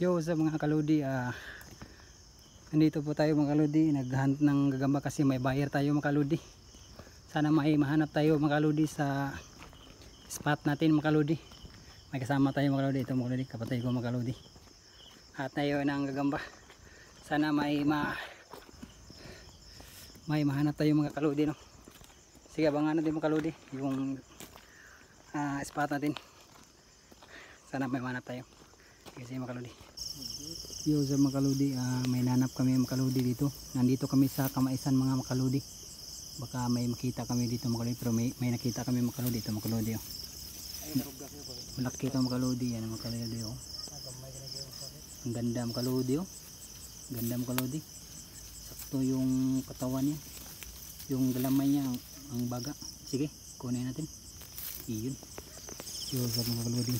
Yo sa mga kaludi, nandito po tayo mga kaludi, naghunt ng gagamba kasi may buyer tayo mga kaludi. Sana may mahanap tayo mga kaludi sa spot natin mga kaludi. May kasama tayo mga kaludi, ito mga kaludi, kapatid ko mga kaludi. At tayo ng gagamba. Sana may mahanap tayo mga kaludi, no. Sige, abangan natin mga kaludi yung spot natin. Sana may mahanap tayo. Kasi mga kaludi. Yo sa mga kaludi, may nanap kami mga kaludi dito. Nandito kami sa Kamaisan mga kaludi. Baka may makita kami dito mga kaludi, pero may nakita kami mga kaludi dito mga kaludi. Oh. Malaki ito mga kaludi, yan mga kaludi. Oh. Ang ganda mga kaludi. Oh. Ganda mga kaludi. Sakto yung katawan niya. Yung galamay niya, ang baga. Sige, kunin natin. Iyon. Yo sa mga kaludi.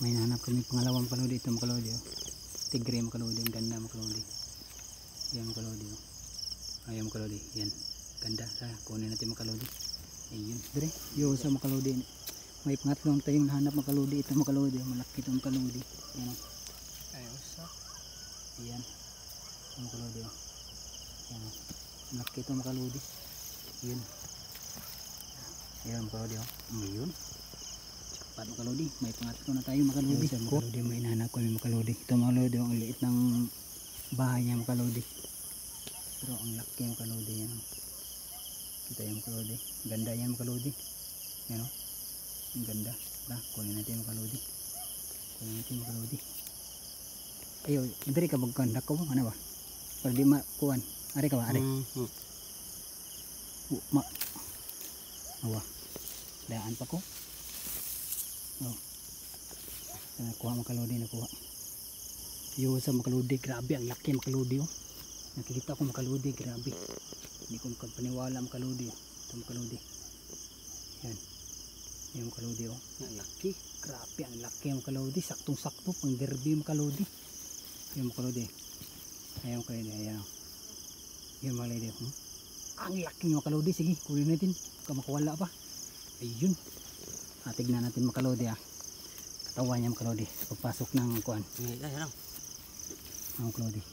May nahanap kami pangalawang kaludi, ito mga kaludi. Oh. Tigre mga kaludi, ang ganda mga kaludi. Yan mga kaludi. Oh. Ayan mga kaludi, yan. Ganda, kunin natin mga kaludi. Ayun, dire, yo sa mga kaludi. May pangatlong tayong nahanap mga kaludi, ito mga kaludi. Malaki itong kaludi. Yan. Oh. Ayos sa. Yan. Mga kaludi. Oh. Yan. Malaki itong mga kaludi. Yan. Yan mga kaludi. Oh. Ayun. Paano kaludi, may pangatlo na tayo makaludi. Sa makaludi, may nahanap kami makaludi. Ito makaludi, ang liit ng bahay niya makaludi. Pero ang laki yung makaludi yan. Kita yung makaludi. Ganda yan makaludi. Yan o. Ang ganda. Tara, kunin natin makaludi. Kunin natin makaludi. Ayo, dari ka bagkan. Dako mo, ano ba? Para di makuhan. Ari ka ba? Ari. Awa. Daan pa ko. Oh. Nakuha makaludi, nakuha. Yo sa makaludi, grabe ang laki makaludi. Oh. Nakikita ko makaludi, grabe. Hindi ko makapaniwala makaludi. Ito makaludi. Yan. Yan makaludi. Oh. Ang laki. Grabe ang laki makaludi. Saktong sakto pang derby makaludi. Yan makaludi. Ayan makaludi. Ayan. Yan makaludi. Oh. Ang laki makaludi. Sige, kunin natin. Baka makawala pa. Ayun. Tignan natin makalodi. Katawan niya makalodi sa pagpasok ng kuan. Ayan lang. Ang makalodi.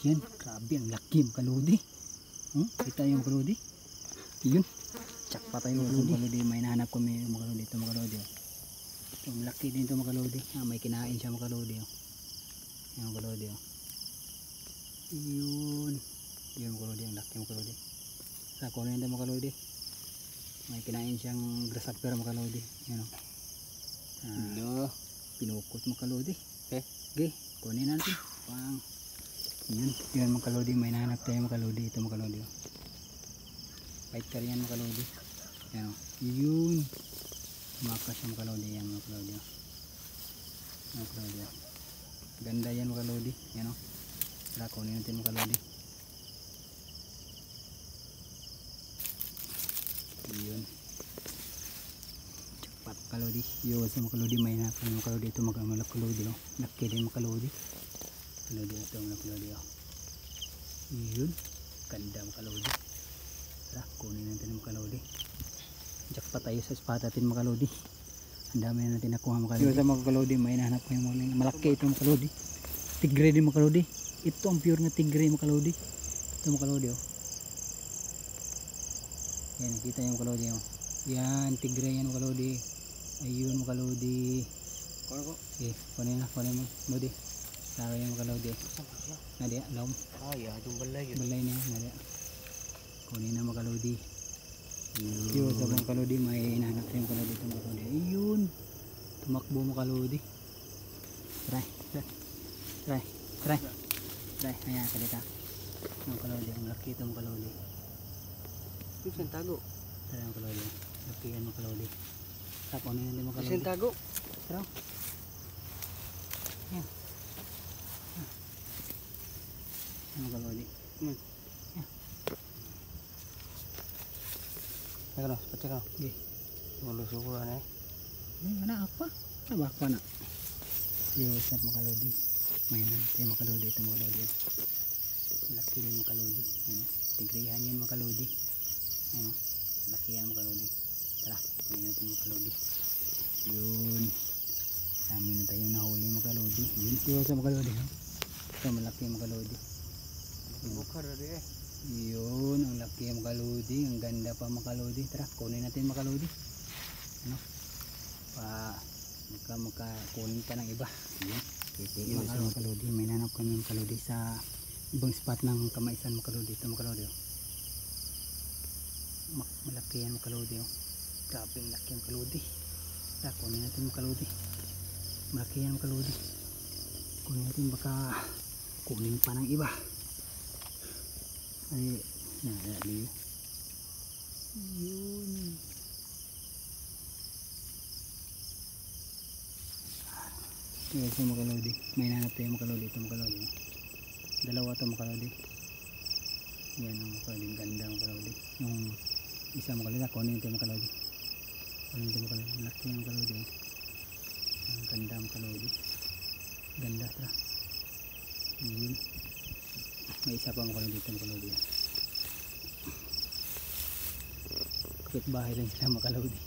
Yan, grabe ang laki makalodi. Kita yung makalodi. Yun. Tsak pa tayo makalodi. May nahanap kami makalodi. Ito makalodi. Ito malaki din ito makalodi. May kinain siya makalodi. Yan makalodi. Yun. Yan makalodi. Ang laki makalodi. Sa kunin ito makalodi. May kinain siyang grasshopper makalodi. Yan o. Pinukot makalodi. Okay, kunin natin. Pang. Yun. Yan makalodi. May nahanap tayo makalodi. Ito makalodi. Fighter yan makalodi. Yan o. Yun. Makas yung makalodi. Yan makalodi. Makalodi. Ganda yan makalodi. Yan o. Tara, kunin natin makalodi. Yun. Cepat makalodi. Yo sa makalodi, may nakan makalodi. Ito makalodi. Laki din makalodi. Makalodi ito makalodi. Yun. Ganda makalodi. Tara, kunin natin makalodi. Jackpot tayo sa spot natin makalodi. Ang dami na natin nakuha makalodi. Yo sa makalodi, may nahanap ko yung malaki ito makalodi. Tigre din makalodi. Ito ang pure na tigre makalodi. Ito makalodi. Yan, nakita yung makalodi. Yan, tigre yan makalodi. Ayun makalodi. Kuno ko. Okay, kunin mo makalodi. Laro yung makalodi. Nadia, laom. Ay, yung balay yun. Balay niya, nadia. Kunin na makalodi. Yun, sa makalodi, may nahanap yung makalodi. Ito makalodi. Ayun. Tumakbo makalodi. Try. Ayan, kalita. Makalodi, ang laki ito makalodi. Yung tago. Tara makalodi. Laki yan makalodi. Tapos ano yan makalodi. Yung tago. Tara. Yan. Yan makalodi. Yan. Teka no, pacek no. Okay. Malusok ko ano eh. Ano apa? Apa ako na? Yusap makalodi. May natin makalodi. Ito makalodi. Laki din makalodi. Tigrihan yan makalodi. Laki yan makalodi. Tara, kunin natin makalodi. Yun. dami na tayong nahuli mga kalodi. Yun siya sa mga kalodi. Ito malaki mga kalodi. Bukar rin eh. Yun ang laki mga kalodi. Ang ganda pa mga kalodi. Tara kunin natin mga kalodi. Ano? Makakunin pa ng iba. Yun. Yun mga kalodi. May nanap kami mga kalodi sa ibang spot ng Kamaisan mga kalodi. Ito mga kalodi. Malaki yan mga kalodi. Grabe ang laki mga kalodi. Tara kunin natin mga kalodi. Malaki yan mga kalodi. Kunin natin baka kunin pa ng iba. Ay, nadali. Yun. Ito sa mga kalodi. May nanap tayo mga kalodi. Ito mga kalodi. Dalawa ito mga kalodi. Yan ang mga kalodi. Ganda mga kalodi. Yung isa mga kalodi. Kunin ito mga kalodi. Kunin ito mga kalodi. Laki ang kalodi. Ang ganda mga kalodi. Ganda tra. Yun. May isa pa mga kalodi dito mga kalodi. Kapitbahay lang sila mga kalodi.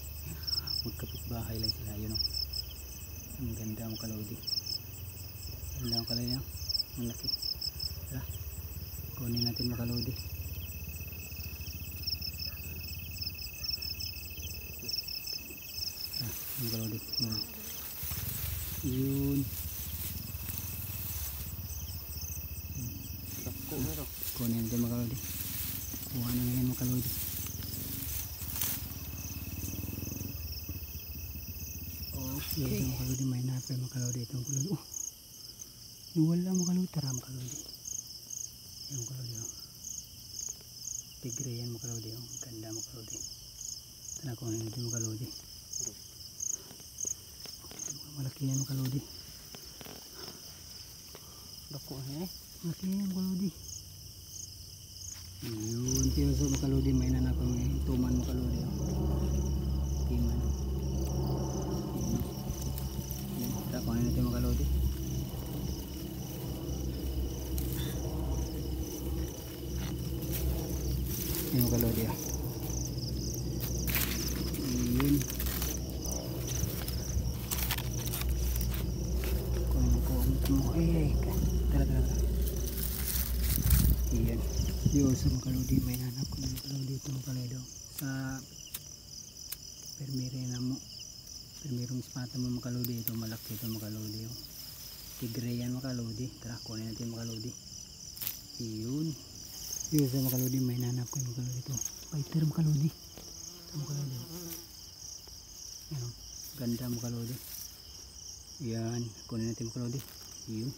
Magkapitbahay lang sila. Yun o. Ang ganda mga kalodi. Ganda mga kalodi. Ang laki. Tara. Kunin natin mga kalodi. Tara mga kalodi. Yun. Kunin natin mga kalodi. Kuha na ngayon mga kalodi. Okay mga kalodi. May napay mga kalodi. Itong kalodi. Oh, wala mga kalodi. Tara mga kalodi. Yung kalodi. Tigre yan mga kalodi. Ganda mga kalodi. Tara kunin natin mga kalodi. Malaki yan mga kalodi. Dako eh. Malaki yan mga kalodi. Yun, pero sa makalodi may nanap kami tuman makalodi. Timan. Yan, tara kunin natin makalodi. Yan makalodi. Yun. Kunin ko mo. Ay, tara. Yan. Yun sa makalodi may nanap ko ng makalodi ito makalodi sa permirong spata mo makalodi ito malaki ito makalodi tigre yan makalodi. Tara kunin natin makalodi. Yun sa makalodi may nanap ko ng makalodi ito fighter makalodi ito makalodi. Yan, ganda makalodi. Yan kunin natin makalodi. Yun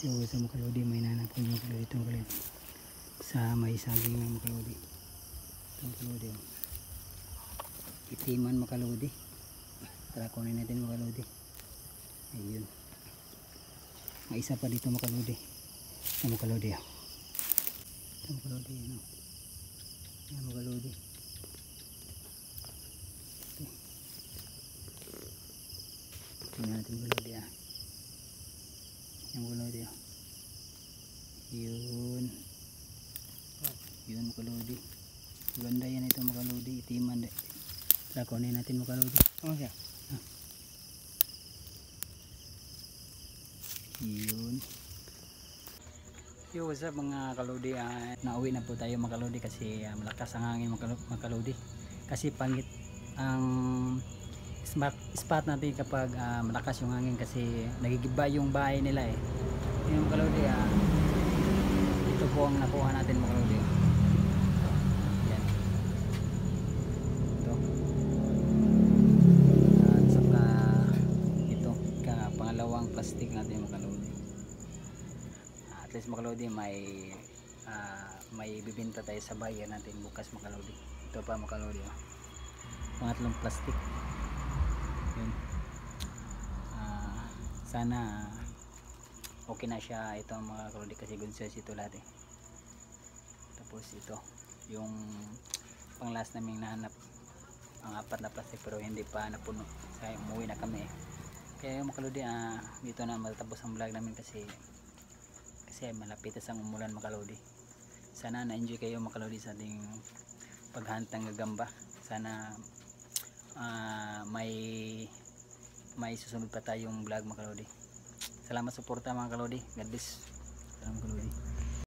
sa makalodi may nanap ko yung makalodi ito makalodi sa may saging ng makalodi ito makalodi itiman makalodi. Tara kunin natin makalodi. Ayun may isa pa dito makalodi ito makalodi ito makalodi yan makalodi. Tingnan natin makalodi yung makalodi yun makalodi. Ganda yan ito makalodi. Itiman tara kunin natin makalodi. Okay. Yun what's up mga kalodi. Nauwi na po tayo mga kalodi kasi malakas ang hangin mga kalodi kasi pangit ang spot natin kapag malakas yung hangin kasi nagigiba yung bahay nila eh. Yung kalodi ito po ang nakuha natin mga kalodi. Yan ito at saka ito pangalawang plastic natin mga kalodi. At least mga kalodi may bibinta tayo sa bayan natin bukas mga kalodi. Ito pa mga kalodi pangatlong plastic. Yun. Sana okay na siya ito mga kalodi kasi good size ito lahat eh. Tapos ito yung pang last naming nahanap ang apat na plastic pero hindi pa napuno kaya umuwi na kami eh. Kaya yung mga kalodi dito na matatapos ang vlog namin kasi malapit ang umulan mga kalodi. Sana na-enjoy kayo mga kalodi sa ating paghunt ng gagamba. Sana may may susunod pa tayong vlog mga kalodi. Salamat suporta mga kalodi. God bless. Salamat kalodi.